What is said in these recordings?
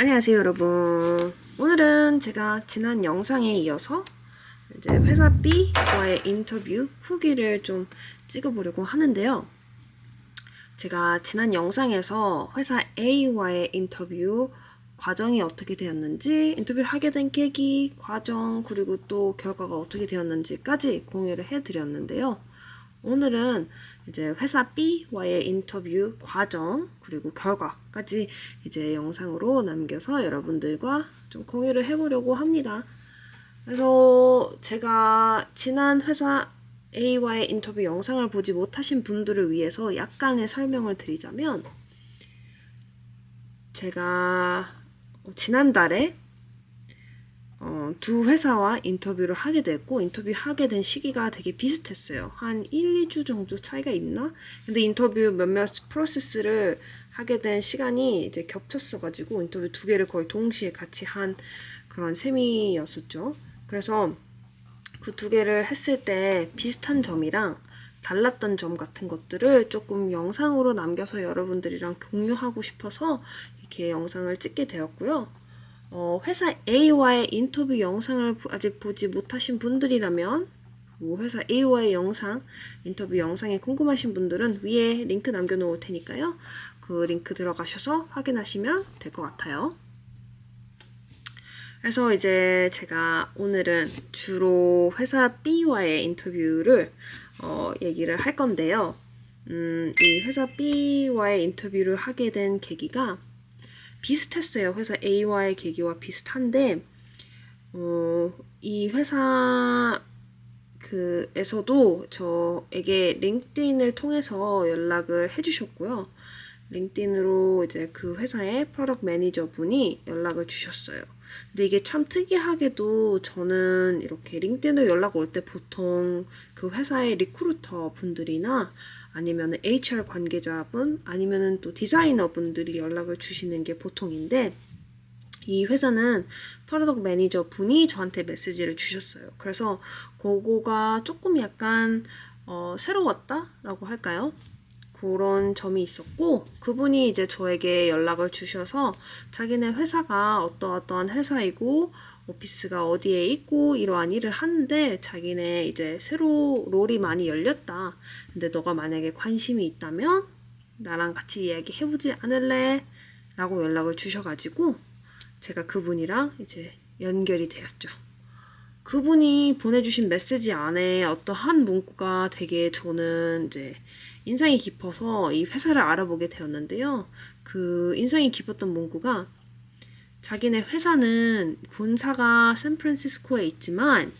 안녕하세요, 여러분. 오늘은 제가 지난 영상에 이어서 이제 회사 B와의 인터뷰 후기를 좀 찍어보려고 하는데요. 제가 지난 영상에서 회사 A와의 인터뷰 과정이 어떻게 되었는지, 인터뷰를 하게 된 계기, 과정, 그리고 또 결과가 어떻게 되었는지까지 공유를 해드렸는데요. 오늘은 이제 회사 B와의 인터뷰 과정 그리고 결과까지 이제 영상으로 남겨서 여러분들과 좀 공유를 해보려고 합니다. 그래서 제가 지난 회사 A와의 인터뷰 영상을 보지 못하신 분들을 위해서 약간의 설명을 드리자면, 제가 지난달에 두 회사와 인터뷰를 하게 됐고, 인터뷰하게 된 시기가 되게 비슷했어요. 한 1, 2주 정도 차이가 있나? 근데 인터뷰 몇몇 프로세스를 하게 된 시간이 이제 겹쳤어가지고 인터뷰 두 개를 거의 동시에 같이 한 그런 셈이었었죠. 그래서 그 두 개를 했을 때 비슷한 점이랑 달랐던 점 같은 것들을 조금 영상으로 남겨서 여러분들이랑 공유하고 싶어서 이렇게 영상을 찍게 되었고요. 회사 A와의 인터뷰 영상을 아직 보지 못하신 분들이라면 그 회사 A와의 영상, 인터뷰 영상이 궁금하신 분들은 위에 링크 남겨놓을 테니까요. 그 링크 들어가셔서 확인하시면 될 것 같아요. 그래서 이제 제가 오늘은 주로 회사 B와의 인터뷰를 얘기를 할 건데요. 이 회사 B와의 인터뷰를 하게 된 계기가 비슷했어요. 회사 A와의 계기와 비슷한데, 이 회사 에서도 저에게 링크드인을 통해서 연락을 해주셨고요. 링크드인으로 이제 그 회사의 프로덕트 매니저 분이 연락을 주셨어요. 근데 이게 참 특이하게도 저는 이렇게 링크드인으로 연락 올 때 보통 그 회사의 리크루터 분들이나 아니면 HR 관계자분 아니면 또 디자이너 분들이 연락을 주시는 게 보통인데, 이 회사는 프로덕트 매니저 분이 저한테 메시지를 주셨어요. 그래서 그거가 조금 약간 새로웠다라고 할까요? 그런 점이 있었고, 그분이 이제 저에게 연락을 주셔서 자기네 회사가 어떠어떠한 회사이고 오피스가 어디에 있고 이러한 일을 하는데 자기네 이제 새로 롤이 많이 열렸다. 근데 너가 만약에 관심이 있다면 나랑 같이 이야기 해보지 않을래? 라고 연락을 주셔가지고 제가 그분이랑 이제 연결이 되었죠. 그분이 보내주신 메시지 안에 어떠한 문구가 되게 저는 이제 인상이 깊어서 이 회사를 알아보게 되었는데요. 그 인상이 깊었던 문구가, 자기네 회사는 본사가 샌프란시스코에 있지만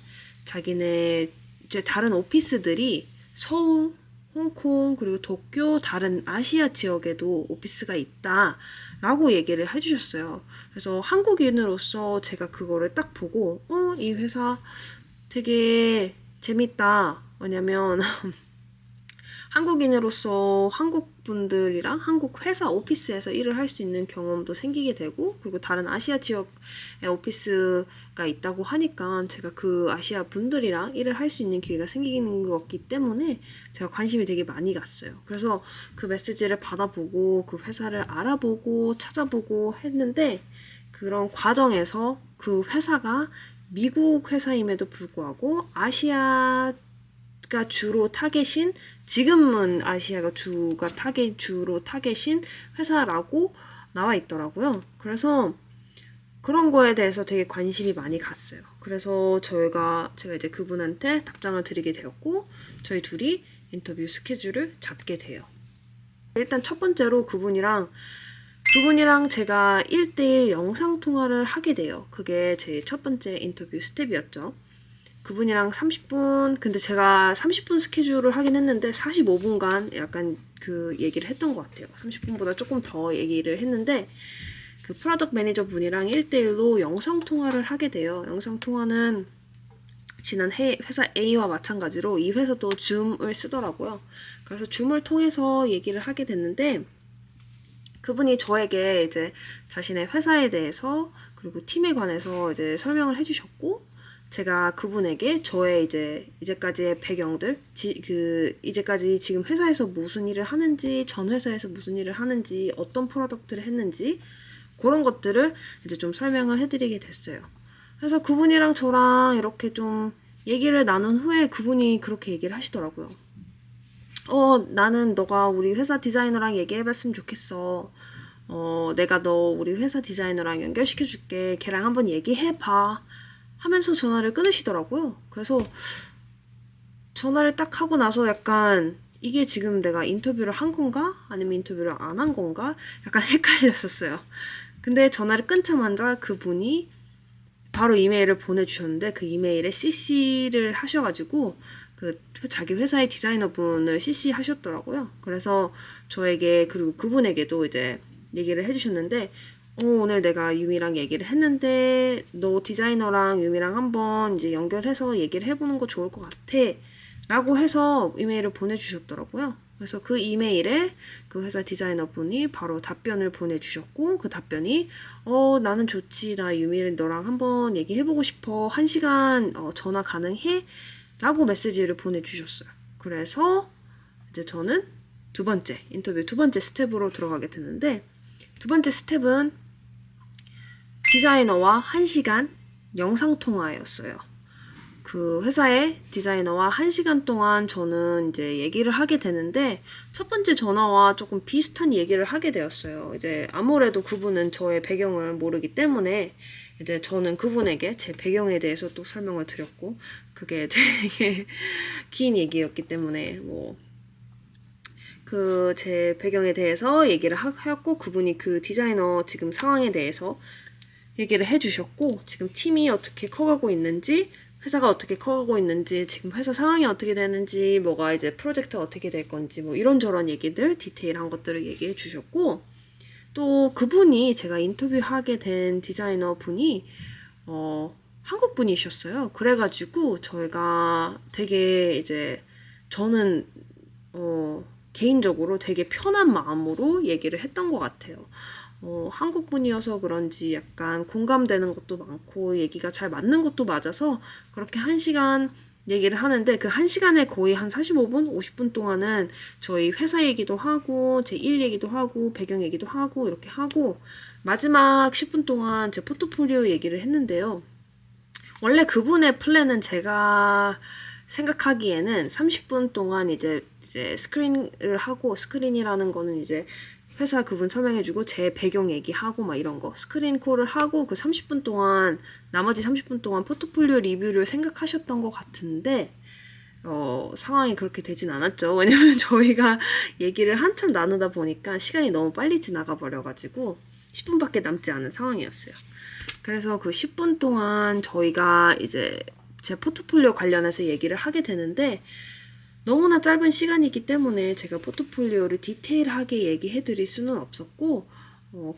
자기네 이제 다른 오피스들이 서울, 홍콩, 그리고 도쿄, 다른 아시아 지역에도 오피스가 있다라고 얘기를 해주셨어요. 그래서 한국인으로서 제가 그거를 딱 보고, 이 회사 되게 재밌다. 왜냐면 한국인으로서 한국 분들이랑 한국 회사 오피스에서 일을 할 수 있는 경험도 생기게 되고, 그리고 다른 아시아 지역에 오피스가 있다고 하니까 제가 그 아시아 분들이랑 일을 할 수 있는 기회가 생기는 것 같기 때문에 제가 관심이 되게 많이 갔어요. 그래서 그 메시지를 받아보고 그 회사를 알아보고 찾아보고 했는데, 그런 과정에서 그 회사가 미국 회사임에도 불구하고 아시아가 주로 타겟인, 지금은 아시아가 주로 타겟인 회사라고 나와 있더라고요. 그래서 그런 거에 대해서 되게 관심이 많이 갔어요. 그래서 제가 이제 그분한테 답장을 드리게 되었고, 저희 둘이 인터뷰 스케줄을 잡게 돼요. 일단 첫 번째로 그분이랑 제가 1대1 영상통화를 하게 돼요. 그게 제 첫 번째 인터뷰 스텝이었죠. 그분이랑 30분, 근데 제가 30분 스케줄을 하긴 했는데 45분간 약간 그 얘기를 했던 것 같아요. 30분보다 조금 더 얘기를 했는데, 그 프로덕트 매니저 분이랑 1대1로 영상통화를 하게 돼요. 영상통화는 지난 회사 A와 마찬가지로 이 회사도 줌을 쓰더라고요. 그래서 줌을 통해서 얘기를 하게 됐는데, 그분이 저에게 이제 자신의 회사에 대해서 그리고 팀에 관해서 이제 설명을 해주셨고, 제가 그분에게 저의 이제까지의 배경들, 이제까지 지금 회사에서 무슨 일을 하는지, 전 회사에서 무슨 일을 하는지, 어떤 프로덕트를 했는지, 그런 것들을 이제 좀 설명을 해드리게 됐어요. 그래서 그분이랑 저랑 이렇게 좀 얘기를 나눈 후에 그분이 그렇게 얘기를 하시더라고요. 나는 너가 우리 회사 디자이너랑 얘기해봤으면 좋겠어. 내가 너 우리 회사 디자이너랑 연결시켜줄게. 걔랑 한번 얘기해봐. 하면서 전화를 끊으시더라고요. 그래서 전화를 딱 하고 나서 약간 이게 지금 내가 인터뷰를 한 건가? 아니면 인터뷰를 안 한 건가? 약간 헷갈렸었어요. 근데 전화를 끊자마자 그분이 바로 이메일을 보내주셨는데 그 이메일에 CC를 하셔가지고 그 자기 회사의 디자이너분을 CC 하셨더라고요. 그래서 저에게 그리고 그분에게도 이제 얘기를 해주셨는데 오늘 내가 유미랑 얘기를 했는데 너 디자이너랑 유미랑 한번 이제 연결해서 얘기를 해보는 거 좋을 것 같아 라고 해서 이메일을 보내주셨더라고요. 그래서 그 이메일에 그 회사 디자이너분이 바로 답변을 보내주셨고 그 답변이 나는 좋지. 나 유미 너랑 한번 얘기해보고 싶어. 1시간 전화 가능해? 라고 메시지를 보내주셨어요. 그래서 이제 저는 인터뷰 두 번째 스텝으로 들어가게 되는데 두 번째 스텝은 디자이너와 1시간 영상통화였어요. 그 회사의 디자이너와 1시간 동안 저는 이제 얘기를 하게 되는데 첫 번째 전화와 조금 비슷한 얘기를 하게 되었어요. 이제 아무래도 그분은 저의 배경을 모르기 때문에 이제 저는 그분에게 제 배경에 대해서 또 설명을 드렸고 그게 되게 긴 얘기였기 때문에 그 제 배경에 대해서 얘기를 하였고 그분이 그 디자이너 지금 상황에 대해서 얘기를 해주셨고 지금 팀이 어떻게 커가고 있는지 회사가 어떻게 커가고 있는지 지금 회사 상황이 어떻게 되는지 뭐가 이제 프로젝트가 어떻게 될 건지 뭐 이런저런 얘기들 디테일한 것들을 얘기해 주셨고 또 그분이 제가 인터뷰하게 된 디자이너 분이 한국 분이셨어요. 그래가지고 저희가 되게 이제 저는 개인적으로 되게 편한 마음으로 얘기를 했던 것 같아요. 한국 분이어서 그런지 약간 공감되는 것도 많고 얘기가 잘 맞는 것도 맞아서 그렇게 1시간 얘기를 하는데 그 1시간에 거의 한 45분, 50분 동안은 저희 회사 얘기도 하고 제 일 얘기도 하고 배경 얘기도 하고 이렇게 하고 마지막 10분 동안 제 포트폴리오 얘기를 했는데요. 원래 그분의 플랜은 제가 생각하기에는 30분 동안 이제 스크린을 하고 스크린이라는 거는 이제 회사 그분 설명해주고 제 배경 얘기하고 막 이런 거 스크린 콜을 하고 그 30분 동안 나머지 30분 동안 포트폴리오 리뷰를 생각하셨던 것 같은데 상황이 그렇게 되진 않았죠. 왜냐면 저희가 얘기를 한참 나누다 보니까 시간이 너무 빨리 지나가 버려가지고 10분밖에 남지 않은 상황이었어요. 그래서 그 10분 동안 저희가 이제 제 포트폴리오 관련해서 얘기를 하게 되는데 너무나 짧은 시간이기 때문에 제가 포트폴리오를 디테일하게 얘기해 드릴 수는 없었고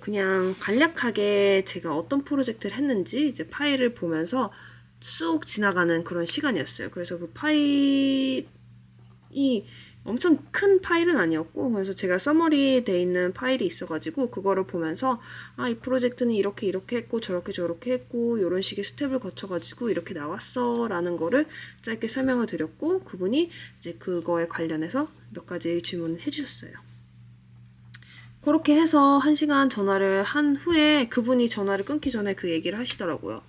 그냥 간략하게 제가 어떤 프로젝트를 했는지 이제 파일을 보면서 쑥 지나가는 그런 시간이었어요. 그래서 그 파일이 엄청 큰 파일은 아니었고 그래서 제가 서머리 돼 있는 파일이 있어가지고 그거를 보면서 이 프로젝트는 이렇게 했고 저렇게 했고 이런 식의 스텝을 거쳐가지고 이렇게 나왔어 라는 거를 짧게 설명을 드렸고 그분이 이제 그거에 관련해서 몇 가지 질문을 해주셨어요. 그렇게 해서 1시간 전화를 한 후에 그분이 전화를 끊기 전에 그 얘기를 하시더라고요.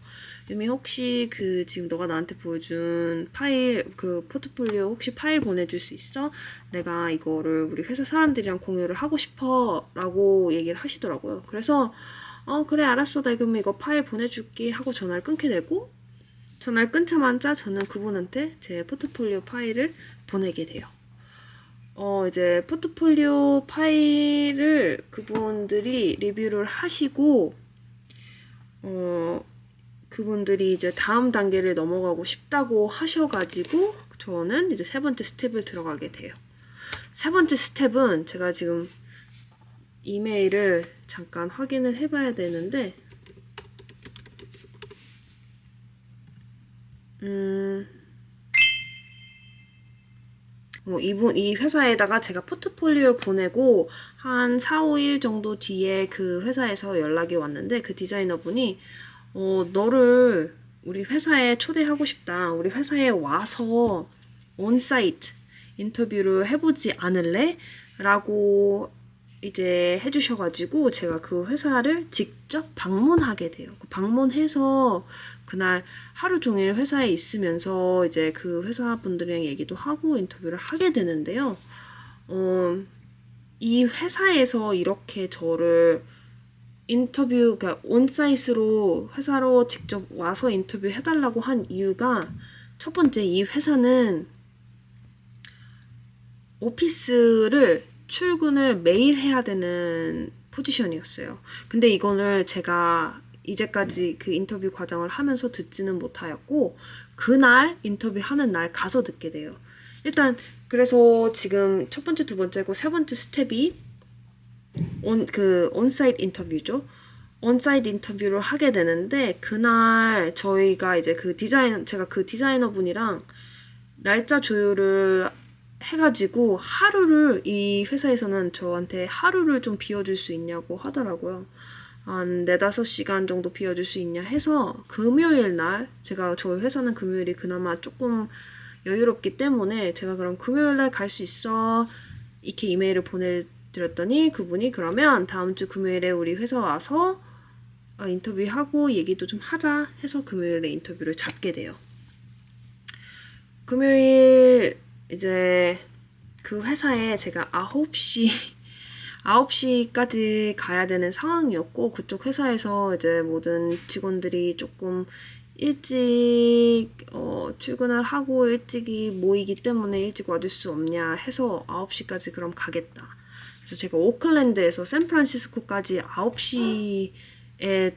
유미 혹시 그 지금 너가 나한테 보여준 파일 그 포트폴리오 혹시 파일 보내줄 수 있어? 내가 이거를 우리 회사 사람들이랑 공유를 하고 싶어 라고 얘기를 하시더라고요. 그래서 그래 알았어 나 그럼 이거 파일 보내줄게 하고 전화를 끊게 되고 전화를 끊자마자 저는 그분한테 제 포트폴리오 파일을 보내게 돼요. 이제 포트폴리오 파일을 그분들이 리뷰를 하시고 그분들이 이제 다음 단계를 넘어가고 싶다고 하셔가지고 저는 이제 세 번째 스텝을 들어가게 돼요. 세 번째 스텝은 제가 지금 이메일을 잠깐 확인을 해봐야 되는데 이 회사에다가 제가 포트폴리오 보내고 한 4, 5일 정도 뒤에 그 회사에서 연락이 왔는데 그 디자이너분이 너를 우리 회사에 초대하고 싶다. 우리 회사에 와서 온사이트 인터뷰를 해보지 않을래? 라고 이제 해주셔가지고 제가 그 회사를 직접 방문하게 돼요. 방문해서 그날 하루 종일 회사에 있으면서 이제 그 회사 분들이랑 얘기도 하고 인터뷰를 하게 되는데요. 이 회사에서 이렇게 저를 인터뷰, 그러니까 온사이트로 회사로 직접 와서 인터뷰 해달라고 한 이유가 첫 번째, 이 회사는 오피스를 출근을 매일 해야 되는 포지션이었어요. 근데 이거를 제가 이제까지 그 인터뷰 과정을 하면서 듣지는 못하였고, 그날 인터뷰하는 날 가서 듣게 돼요. 일단 그래서 지금 첫 번째, 두 번째고 세 번째 스텝이 온사이트 인터뷰죠. 온사이트 인터뷰를 하게 되는데, 그날 저희가 이제 제가 그 디자이너 분이랑 날짜 조율을 해가지고 이 회사에서는 저한테 하루를 좀 비워줄 수 있냐고 하더라고요. 한 4-5시간 정도 비워줄 수 있냐 해서 금요일 날, 저희 회사는 금요일이 그나마 조금 여유롭기 때문에 제가 그럼 금요일 날 갈 수 있어 이렇게 이메일을 보내드렸더니 그분이 그러면 다음 주 금요일에 우리 회사 와서 인터뷰하고 얘기도 좀 하자 해서 금요일에 인터뷰를 잡게 돼요. 금요일 이제 그 회사에 제가 9시까지 가야 되는 상황이었고, 그쪽 회사에서 이제 모든 직원들이 조금 일찍 출근을 하고 일찍이 모이기 때문에 일찍 와줄 수 없냐 해서 9시까지 그럼 가겠다. 그래서 제가 오클랜드에서 샌프란시스코까지 9시에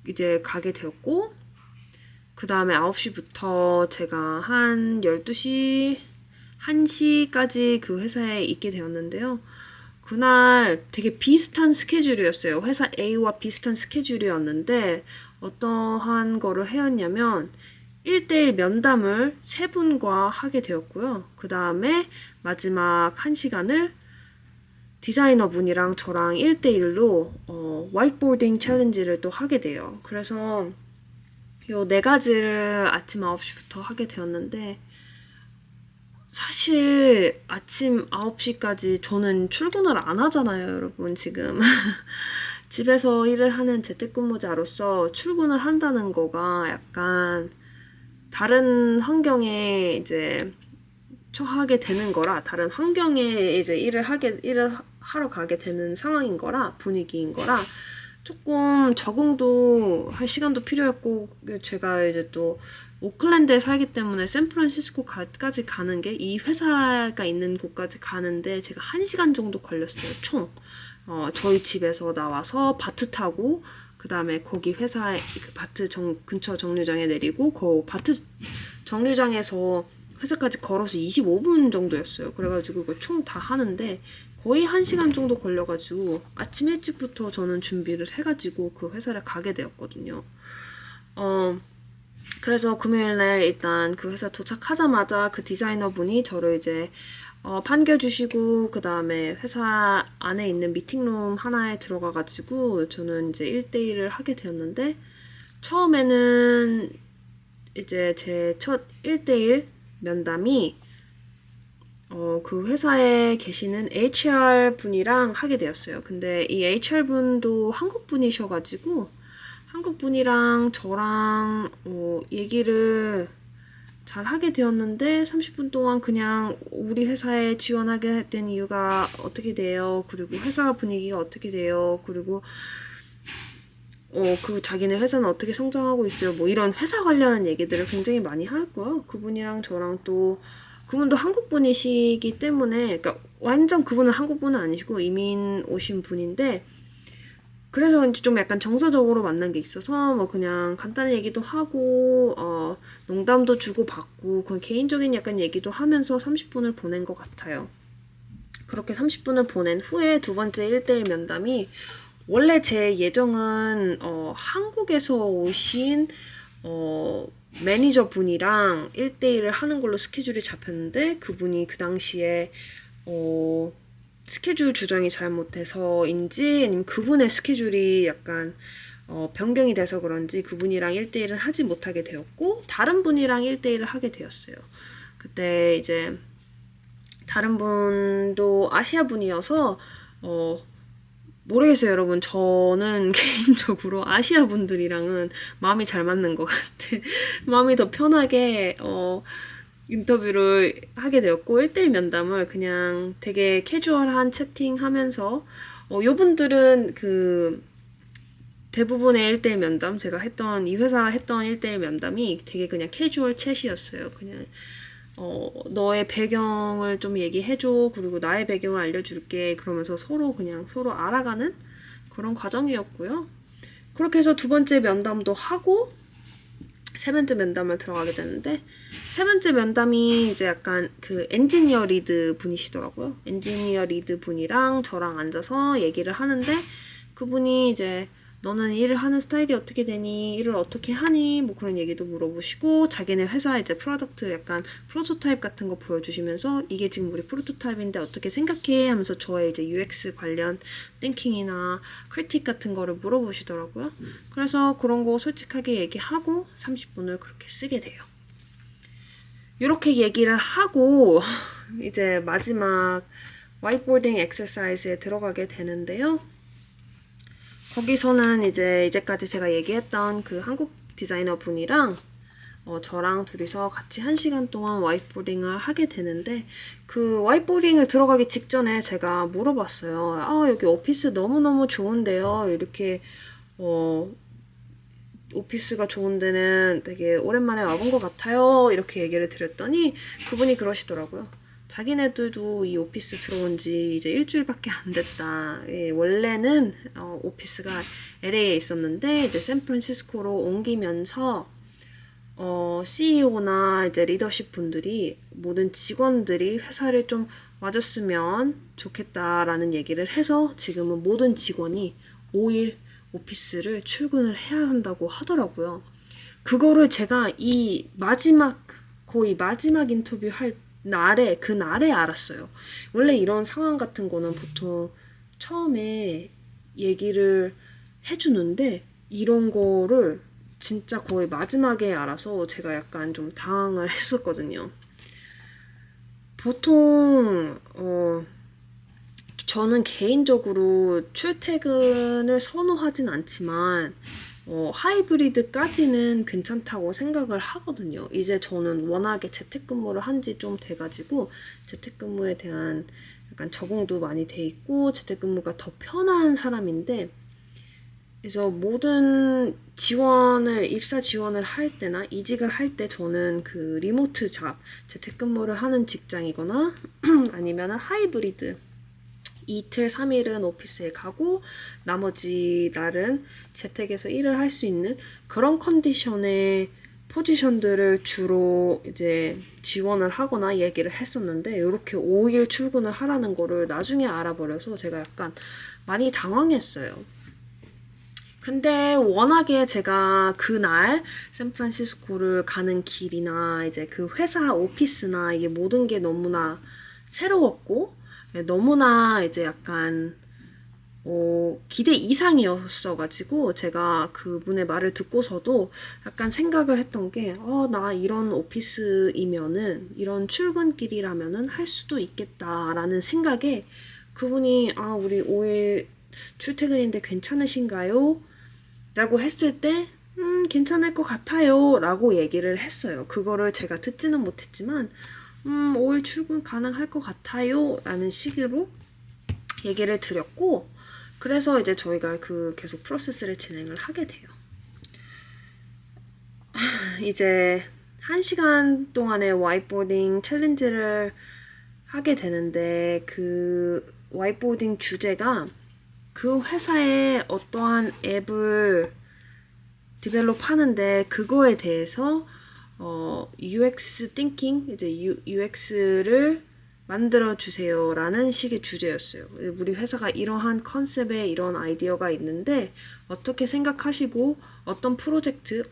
이제 가게 되었고, 그 다음에 9시부터 제가 한 12시, 1시까지 그 회사에 있게 되었는데요. 그날 되게 비슷한 스케줄이었어요. 회사 A와 비슷한 스케줄이었는데 어떠한 거를 해왔냐면 1대1 면담을 3분과 하게 되었고요. 그 다음에 마지막 1시간을 디자이너 분이랑 저랑 1대1로 화이트보딩 챌린지를 또 하게 돼요. 그래서 요 4가지를 아침 9시부터 하게 되었는데, 사실 아침 9시까지 저는 출근을 안 하잖아요, 여러분. 지금 집에서 일을 하는 재택근무자로서 출근을 한다는 거가 약간 다른 환경에 이제 처하게 되는 거라, 다른 환경에 이제 일을 하러 가게 되는 상황인 거라, 분위기인 거라 조금 적응도 할 시간도 필요했고, 제가 이제 또 오클랜드에 살기 때문에 샌프란시스코까지 가는 게, 이 회사가 있는 곳까지 가는데 제가 1시간 정도 걸렸어요, 총. 저희 집에서 나와서 바트 타고, 그 다음에 거기 회사에 바트 근처 정류장에 내리고, 그 바트 정류장에서 회사까지 걸어서 25분 정도였어요. 그래가지고 그거 총 다 하는데 거의 1시간 정도 걸려가지고 아침 일찍부터 저는 준비를 해가지고 그 회사를 가게 되었거든요. 그래서 금요일날 일단 그 회사 도착하자마자 그 디자이너 분이 저를 이제 반겨주시고, 그 다음에 회사 안에 있는 미팅룸 하나에 들어가가지고 저는 이제 1대1을 하게 되었는데, 처음에는 이제 제 첫 1대1 면담이 그 회사에 계시는 HR 분이랑 하게 되었어요. 근데 이 HR 분도 한국 분이셔가지고 한국 분이랑 저랑 얘기를 잘 하게 되었는데, 30분 동안 그냥 우리 회사에 지원하게 된 이유가 어떻게 돼요? 그리고 회사 분위기가 어떻게 돼요? 그리고 자기네 회사는 어떻게 성장하고 있어요? 뭐 이런 회사 관련한 얘기들을 굉장히 많이 하고요. 그분이랑 저랑 또, 그분도 한국 분이시기 때문에, 그러니까 완전 그분은 한국 분은 아니시고 이민 오신 분인데, 그래서 그런지 좀 약간 정서적으로 만난 게 있어서 뭐 그냥 간단한 얘기도 하고 농담도 주고받고 그냥 개인적인 약간 얘기도 하면서 30분을 보낸 것 같아요. 그렇게 30분을 보낸 후에 두 번째 1대1 면담이, 원래 제 예정은 한국에서 오신 매니저 분이랑 1대1을 하는 걸로 스케줄이 잡혔는데, 그분이 그 당시에 스케줄 조정이 잘못돼서인지 아니면 그분의 스케줄이 약간 변경이 돼서 그런지 그분이랑 1대1은 하지 못하게 되었고, 다른 분이랑 1대1을 하게 되었어요. 그때 이제 다른 분도 아시아 분이어서 모르겠어요, 여러분. 저는 개인적으로 아시아 분들이랑은 마음이 잘 맞는 것 같아. 마음이 더 편하게, 인터뷰를 하게 되었고, 1대1 면담을 그냥 되게 캐주얼한 채팅 하면서, 요분들은 대부분의 1대1 면담, 제가 했던, 이 회사 했던 1대1 면담이 되게 그냥 캐주얼 챗이었어요. 그냥, 너의 배경을 좀 얘기해줘. 그리고 나의 배경을 알려줄게. 그러면서 서로 알아가는 그런 과정이었고요. 그렇게 해서 두 번째 면담도 하고, 세 번째 면담을 들어가게 되는데, 세 번째 면담이 이제 약간 엔지니어 리드 분이시더라고요. 엔지니어 리드 분이랑 저랑 앉아서 얘기를 하는데, 그분이 이제 너는 일을 하는 스타일이 어떻게 되니? 일을 어떻게 하니? 뭐 그런 얘기도 물어보시고, 자기네 회사 이제 프로덕트 약간 프로토타입 같은 거 보여주시면서, 이게 지금 우리 프로토타입인데 어떻게 생각해? 하면서 저의 이제 UX 관련 띵킹이나 크리틱 같은 거를 물어보시더라고요. 그래서 그런 거 솔직하게 얘기하고 30분을 그렇게 쓰게 돼요. 이렇게 얘기를 하고 이제 마지막 와이트보딩 엑서사이즈에 들어가게 되는데요. 거기서는 이제까지 제가 얘기했던 그 한국 디자이너 분이랑 저랑 둘이서 같이 1시간 동안 와이트보딩을 하게 되는데, 그 와이트보딩을 들어가기 직전에 제가 물어봤어요. 아, 여기 오피스 너무너무 좋은데요. 이렇게 오피스가 좋은 데는 되게 오랜만에 와본 것 같아요. 이렇게 얘기를 드렸더니 그분이 그러시더라고요. 자기네들도 이 오피스 들어온 지 이제 일주일밖에 안 됐다. 예, 원래는 오피스가 LA에 있었는데 이제 샌프란시스코로 옮기면서 CEO나 이제 리더십 분들이 모든 직원들이 회사를 좀 와줬으면 좋겠다라는 얘기를 해서 지금은 모든 직원이 5일 오피스를 출근을 해야 한다고 하더라고요. 그거를 제가 거의 마지막 인터뷰 할 그날에 알았어요. 원래 이런 상황 같은 거는 보통 처음에 얘기를 해주는데, 이런 거를 진짜 거의 마지막에 알아서 제가 약간 좀 당황을 했었거든요. 보통, 저는 개인적으로 출퇴근을 선호하진 않지만, 하이브리드까지는 괜찮다고 생각을 하거든요. 이제 저는 워낙에 재택근무를 한 지 좀 돼가지고, 재택근무에 대한 약간 적응도 많이 돼 있고, 재택근무가 더 편한 사람인데, 그래서 모든 입사 지원을 할 때나 이직을 할 때 저는 그 리모트 재택근무를 하는 직장이거나 아니면 하이브리드, 이틀, 3일은 오피스에 가고 나머지 날은 재택에서 일을 할 수 있는 그런 컨디션의 포지션들을 주로 이제 지원을 하거나 얘기를 했었는데, 이렇게 5일 출근을 하라는 거를 나중에 알아버려서 제가 약간 많이 당황했어요. 근데 워낙에 제가 그날 샌프란시스코를 가는 길이나 이제 그 회사 오피스나 이게 모든 게 너무나 새로웠고, 너무나 이제 약간 기대 이상이었어가지고 제가 그분의 말을 듣고서도 약간 생각을 했던 게, 나 이런 오피스이면은 이런 출근길이라면은 할 수도 있겠다라는 생각에, 그분이 우리 5일 출퇴근인데 괜찮으신가요? 라고 했을 때 괜찮을 것 같아요 라고 얘기를 했어요. 그거를 제가 듣지는 못했지만 5일 출근 가능할 것 같아요 라는 식으로 얘기를 드렸고, 그래서 이제 저희가 계속 프로세스를 진행을 하게 돼요. 이제 1시간 동안의 와이트보딩 챌린지를 하게 되는데, 그 와이트보딩 주제가 그 회사에 어떠한 앱을 디벨롭 하는데 그거에 대해서 UX thinking, 이제 UX를 만들어 주세요라는 식의 주제였어요. 우리 회사가 이러한 컨셉에 이런 아이디어가 있는데 어떻게 생각하시고 어떤 프로덕트를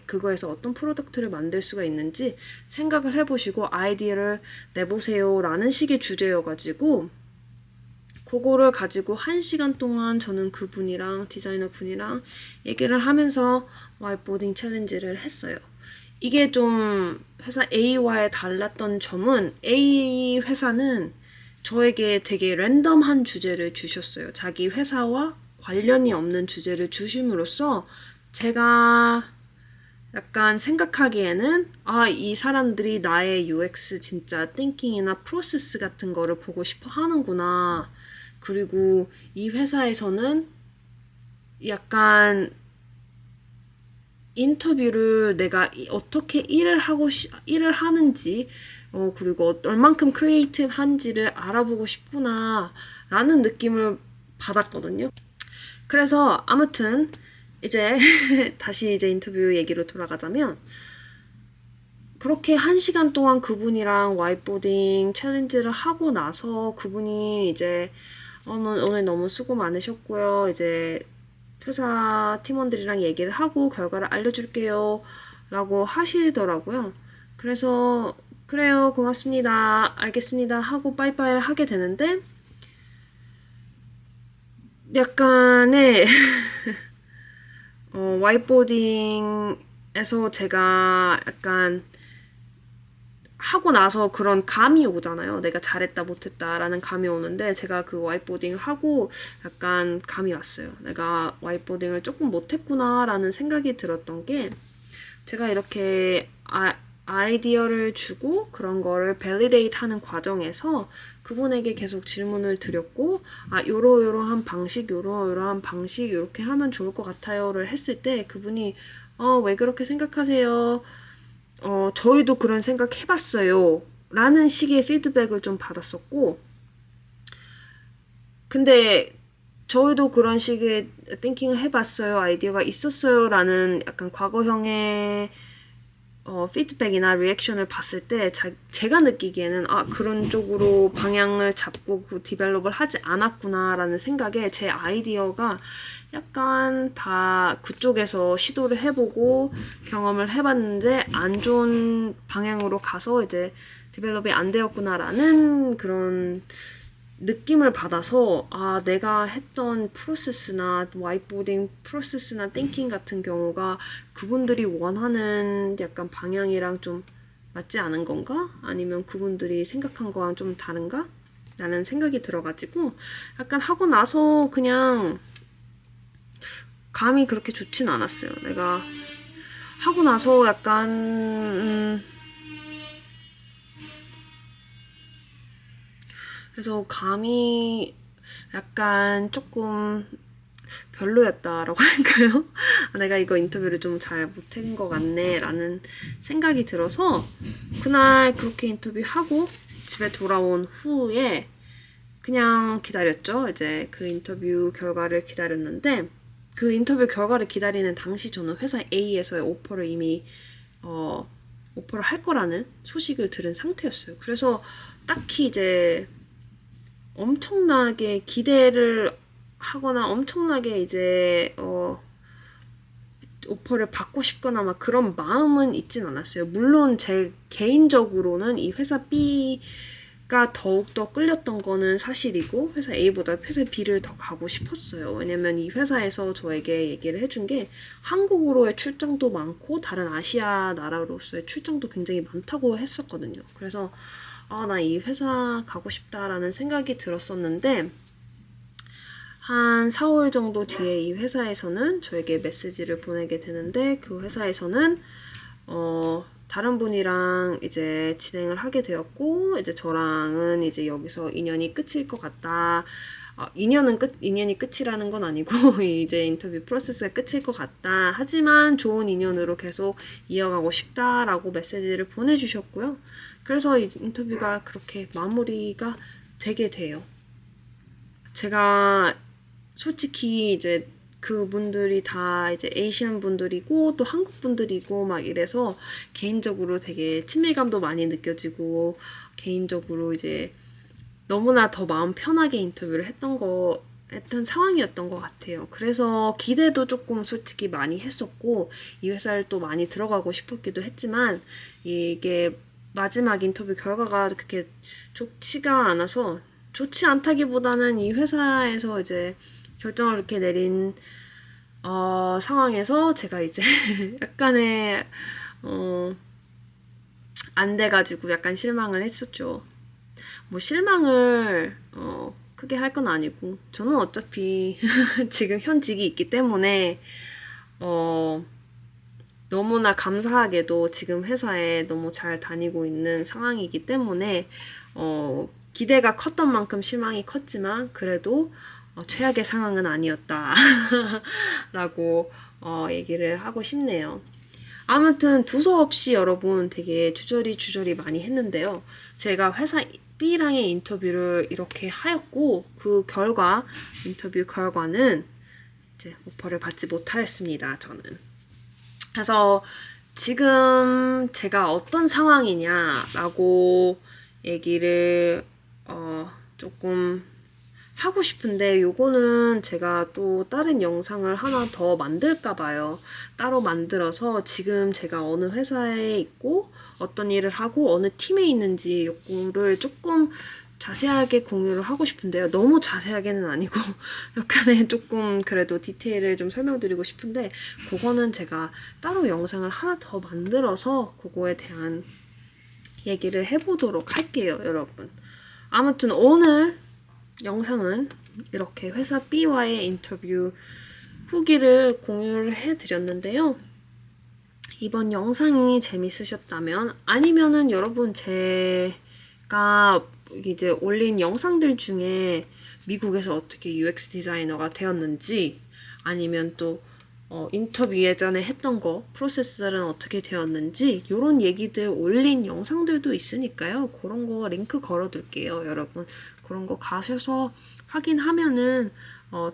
그거에서 어떤 프로덕트를 만들 수가 있는지 생각을 해보시고 아이디어를 내보세요라는 식의 주제여가지고, 그거를 가지고 1시간 동안 저는 그분이랑 디자이너 분이랑 얘기를 하면서 와이트보딩 챌린지를 했어요. 이게 좀 회사 A와의 달랐던 점은, A 회사는 저에게 되게 랜덤한 주제를 주셨어요. 자기 회사와 관련이 없는 주제를 주심으로써 제가 약간 생각하기에는 이 사람들이 나의 UX 진짜 띵킹이나 프로세스 같은 거를 보고 싶어 하는구나. 그리고 이 회사에서는 약간 인터뷰를 내가 어떻게 일을 하는지, 그리고 얼만큼 크리에이티브한지를 알아보고 싶구나, 라는 느낌을 받았거든요. 그래서 아무튼, 이제, 다시 이제 인터뷰 얘기로 돌아가자면, 그렇게 1시간 동안 그분이랑 와이트보딩 챌린지를 하고 나서 그분이 이제, 오늘 너무 수고 많으셨고요. 이제 회사 팀원들이랑 얘기를 하고 결과를 알려줄게요. 라고 하시더라고요. 그래서 그래요, 고맙습니다, 알겠습니다 하고 빠이빠이를 하게 되는데 약간의 와이트보딩에서 제가 약간 하고 나서 그런 감이 오잖아요. 내가 잘했다 못했다라는 감이 오는데 제가 그 와이트보딩을 하고 약간 감이 왔어요. 내가 와이트보딩을 조금 못했구나라는 생각이 들었던 게 제가 이렇게 아이디어를 주고 그런 거를 밸리데이트 하는 과정에서 그분에게 계속 질문을 드렸고 요러요러한 방식 요러요러한 방식 이렇게 하면 좋을 것 같아요를 했을 때 그분이 왜 그렇게 생각하세요? 저희도 그런 생각 해봤어요. 라는 식의 피드백을 좀 받았었고, 근데 저희도 그런 식의 띵킹을 해봤어요. 아이디어가 있었어요. 라는 약간 과거형의 피드백이나 리액션을 봤을 때 제가 느끼기에는 그런 쪽으로 방향을 잡고 그 디벨롭을 하지 않았구나라는 생각에 제 아이디어가 약간 다 그쪽에서 시도를 해보고 경험을 해봤는데 안 좋은 방향으로 가서 이제 디벨롭이 안 되었구나라는 그런 느낌을 받아서 내가 했던 프로세스나 와이트보딩 프로세스나 띵킹 같은 경우가 그분들이 원하는 약간 방향이랑 좀 맞지 않은 건가? 아니면 그분들이 생각한 거랑 좀 다른가? 라는 생각이 들어가지고 약간 하고 나서 그냥 감이 그렇게 좋진 않았어요. 내가 하고 나서 약간 그래서 감이 약간 조금 별로였다라고 할까요? 내가 이거 인터뷰를 좀 잘 못한 것 같네 라는 생각이 들어서 그날 그렇게 인터뷰하고 집에 돌아온 후에 그냥 기다렸죠. 이제 그 인터뷰 결과를 기다렸는데 그 인터뷰 결과를 기다리는 당시 저는 회사 A에서의 오퍼를 이미 오퍼를 할 거라는 소식을 들은 상태였어요. 그래서 딱히 이제 엄청나게 기대를 하거나 엄청나게 이제 오퍼를 받고 싶거나 막 그런 마음은 있진 않았어요. 물론 제 개인적으로는 이 회사 B가 더욱더 끌렸던 거는 사실이고 회사 A보다 회사 B를 더 가고 싶었어요. 왜냐면 이 회사에서 저에게 얘기를 해준 게 한국으로의 출장도 많고 다른 아시아 나라로서의 출장도 굉장히 많다고 했었거든요. 그래서 나 이 회사 가고 싶다라는 생각이 들었었는데 한 4월 정도 뒤에 이 회사에서는 저에게 메시지를 보내게 되는데 그 회사에서는 다른 분이랑 이제 진행을 하게 되었고 이제 저랑은 이제 여기서 인연이 끝일 것 같다. 인연이 끝이라는 건 아니고 이제 인터뷰 프로세스가 끝일 것 같다. 하지만 좋은 인연으로 계속 이어가고 싶다라고 메시지를 보내주셨고요. 그래서 이 인터뷰가 그렇게 마무리가 되게 돼요. 제가 솔직히 이제 그분들이 다 이제 에이시안 분들이고 또 한국 분들이고 막 이래서 개인적으로 되게 친밀감도 많이 느껴지고 개인적으로 이제 너무나 더 마음 편하게 인터뷰를 했던 상황이었던 것 같아요. 그래서 기대도 조금 솔직히 많이 했었고 이 회사를 또 많이 들어가고 싶었기도 했지만 이게 마지막 인터뷰 결과가 그렇게 좋지가 않아서 좋지 않다기보다는 이 회사에서 이제 결정을 이렇게 내린 상황에서 제가 이제 약간의 안 돼가지고 약간 실망을 했었죠. 뭐 실망을 크게 할 건 아니고 저는 어차피 지금 현직이 있기 때문에 너무나 감사하게도 지금 회사에 너무 잘 다니고 있는 상황이기 때문에 기대가 컸던 만큼 실망이 컸지만 그래도 최악의 상황은 아니었다 라고 얘기를 하고 싶네요. 아무튼 두서없이 여러분 되게 주저리 많이 했는데요. 제가 회사 B랑의 인터뷰를 이렇게 하였고 그 결과 인터뷰 결과는 이제 오퍼를 받지 못하였습니다. 저는. 그래서 지금 제가 어떤 상황이냐라고 얘기를 조금 하고 싶은데 요거는 제가 또 다른 영상을 하나 더 만들까 봐요. 따로 만들어서 지금 제가 어느 회사에 있고 어떤 일을 하고 어느 팀에 있는지 요거를 조금 자세하게 공유를 하고 싶은데요. 너무 자세하게는 아니고 약간의 조금 그래도 디테일을 좀 설명드리고 싶은데 그거는 제가 따로 영상을 하나 더 만들어서 그거에 대한 얘기를 해보도록 할게요, 여러분. 아무튼 오늘 영상은 이렇게 회사 B와의 인터뷰 후기를 공유를 해드렸는데요. 이번 영상이 재밌으셨다면 아니면은 여러분 제가 이제 올린 영상들 중에 미국에서 어떻게 UX 디자이너가 되었는지 아니면 또 인터뷰 예전에 했던 거 프로세스는 어떻게 되었는지 이런 얘기들 올린 영상들도 있으니까요. 그런 거 링크 걸어둘게요, 여러분. 그런 거 가셔서 확인하면은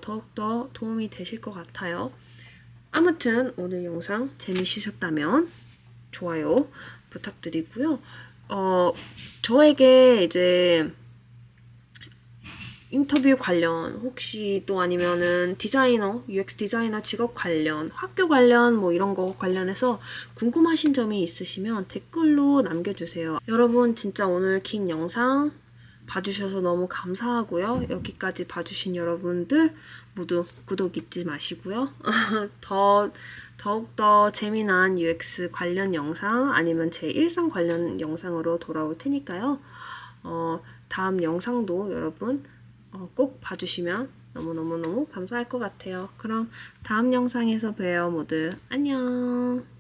더욱더 도움이 되실 것 같아요. 아무튼 오늘 영상 재미있으셨다면 좋아요 부탁드리고요. 저에게 이제 인터뷰 관련 혹시 또 아니면은 디자이너, UX 디자이너 직업 관련, 학교 관련 뭐 이런 거 관련해서 궁금하신 점이 있으시면 댓글로 남겨주세요. 여러분 진짜 오늘 긴 영상 봐주셔서 너무 감사하고요. 여기까지 봐주신 여러분들 모두 구독 잊지 마시고요. 더욱더 재미난 UX 관련 영상 아니면 제 일상 관련 영상으로 돌아올 테니까요. 다음 영상도 여러분 꼭 봐주시면 너무너무너무 감사할 것 같아요. 그럼 다음 영상에서 봬요, 모두. 안녕.